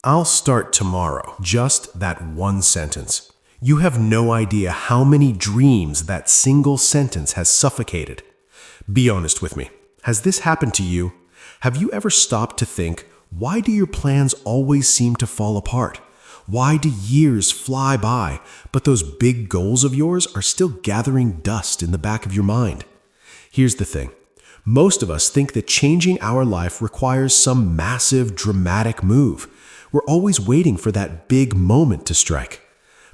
I'll start tomorrow. Just that one sentence. You have no idea how many dreams that single sentence has suffocated. Be honest with me. Has this happened to you? Have you ever stopped to think, why do your plans always seem to fall apart? Why do years fly by, but those big goals of yours are still gathering dust in the back of your mind? Here's the thing. Most of us think that changing our life requires some massive, dramatic move. We're always waiting for that big moment to strike.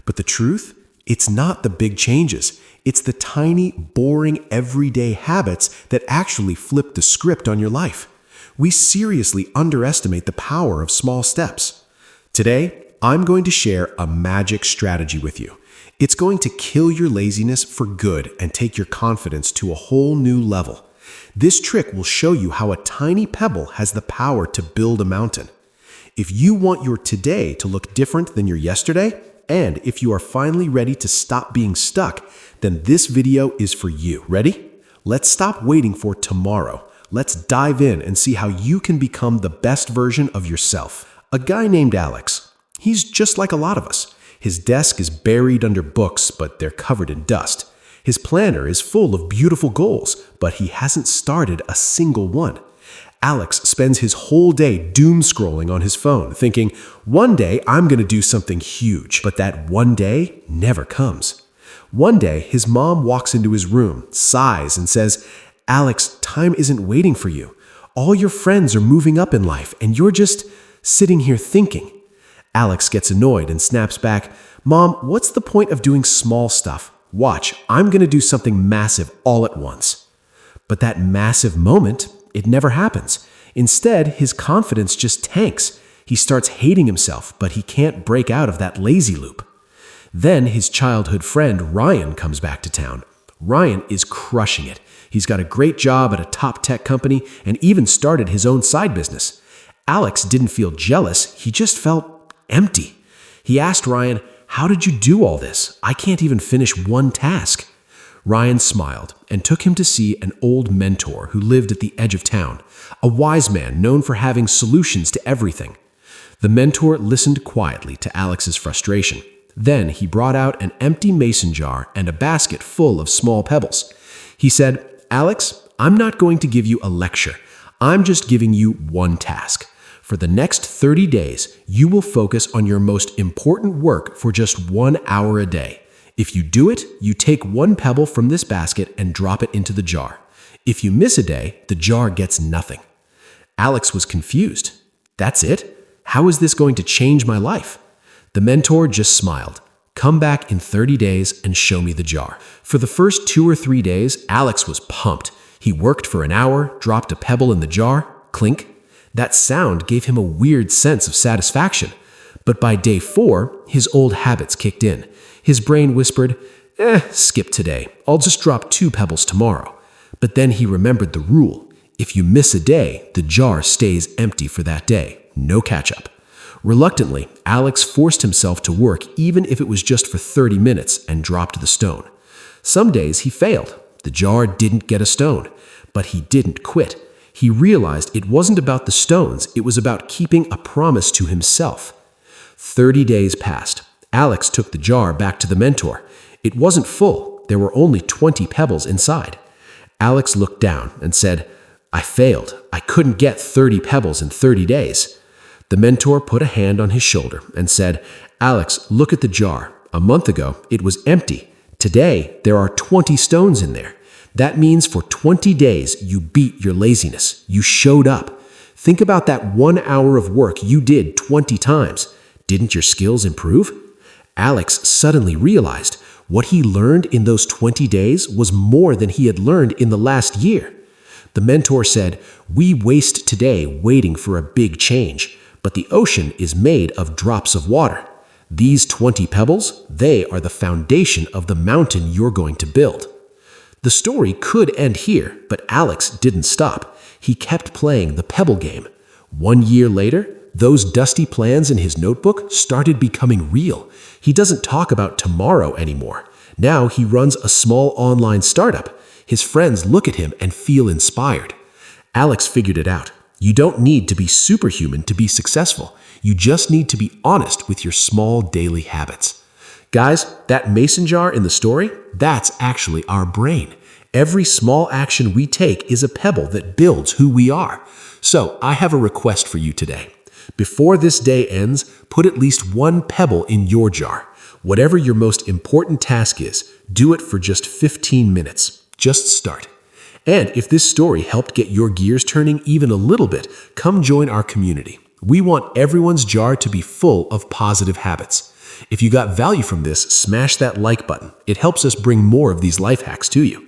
But the truth? It's not the big changes. It's the tiny, boring, everyday habits that actually flip the script on your life. We seriously underestimate the power of small steps. Today, I'm going to share a magic strategy with you. It's going to kill your laziness for good and take your confidence to a whole new level. This trick will show you how a tiny pebble has the power to build a mountain. If you want your today to look different than your yesterday, and if you are finally ready to stop being stuck, then this video is for you. Ready? Let's stop waiting for tomorrow. Let's dive in and see how you can become the best version of yourself. A guy named Alex. He's just like a lot of us. His desk is buried under books, but they're covered in dust. His planner is full of beautiful goals, but he hasn't started a single one. Alex spends his whole day doom scrolling on his phone, thinking, one day I'm going to do something huge, but that one day never comes. One day, his mom walks into his room, sighs, and says, Alex, time isn't waiting for you. All your friends are moving up in life, and you're just sitting here thinking. Alex gets annoyed and snaps back, Mom, what's the point of doing small stuff? Watch, I'm going to do something massive all at once. But that massive moment, it never happens. Instead, his confidence just tanks. He starts hating himself, but he can't break out of that lazy loop. Then his childhood friend Ryan comes back to town. Ryan is crushing it. He's got a great job at a top tech company and even started his own side business. Alex didn't feel jealous, he just felt empty. He asked Ryan, how did you do all this? I can't even finish one task. Ryan smiled and took him to see an old mentor who lived at the edge of town, a wise man known for having solutions to everything. The mentor listened quietly to Alex's frustration. Then he brought out an empty mason jar and a basket full of small pebbles. He said, Alex, I'm not going to give you a lecture. I'm just giving you one task. For the next 30 days, you will focus on your most important work for just 1 hour a day. If you do it, you take one pebble from this basket and drop it into the jar. If you miss a day, the jar gets nothing. Alex was confused. That's it? How is this going to change my life? The mentor just smiled. Come back in 30 days and show me the jar. For the first 2 or 3 days, Alex was pumped. He worked for an hour, dropped a pebble in the jar, clink. That sound gave him a weird sense of satisfaction. But by day 4, his old habits kicked in. His brain whispered, skip today. I'll just drop 2 pebbles tomorrow. But then he remembered the rule. If you miss a day, the jar stays empty for that day. No catch-up. Reluctantly, Alex forced himself to work even if it was just for 30 minutes and dropped the stone. Some days he failed. The jar didn't get a stone. But he didn't quit. He realized it wasn't about the stones, it was about keeping a promise to himself. 30 days passed. Alex took the jar back to the mentor. It wasn't full. There were only 20 pebbles inside. Alex looked down and said, I failed. I couldn't get 30 pebbles in 30 days. The mentor put a hand on his shoulder and said, Alex, look at the jar. A month ago, it was empty. Today, there are 20 stones in there. That means for 20 days, you beat your laziness. You showed up. Think about that 1 hour of work you did 20 times. Didn't your skills improve? Alex suddenly realized what he learned in those 20 days was more than he had learned in the last year. The mentor said, we waste today waiting for a big change, but the ocean is made of drops of water. These 20 pebbles, they are the foundation of the mountain you're going to build. The story could end here, but Alex didn't stop. He kept playing the pebble game. 1 year later, those dusty plans in his notebook started becoming real. He doesn't talk about tomorrow anymore. Now he runs a small online startup. His friends look at him and feel inspired. Alex figured it out. You don't need to be superhuman to be successful. You just need to be honest with your small daily habits. Guys, that mason jar in the story, that's actually our brain. Every small action we take is a pebble that builds who we are. So I have a request for you today. Before this day ends, put at least one pebble in your jar. Whatever your most important task is, do it for just 15 minutes. Just start. And if this story helped get your gears turning even a little bit, come join our community. We want everyone's jar to be full of positive habits. If you got value from this, smash that like button. It helps us bring more of these life hacks to you.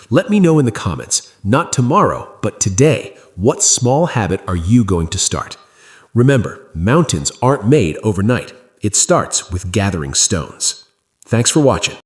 Let me know in the comments, not tomorrow, but today, what small habit are you going to start? Remember, mountains aren't made overnight. It starts with gathering stones. Thanks for watching.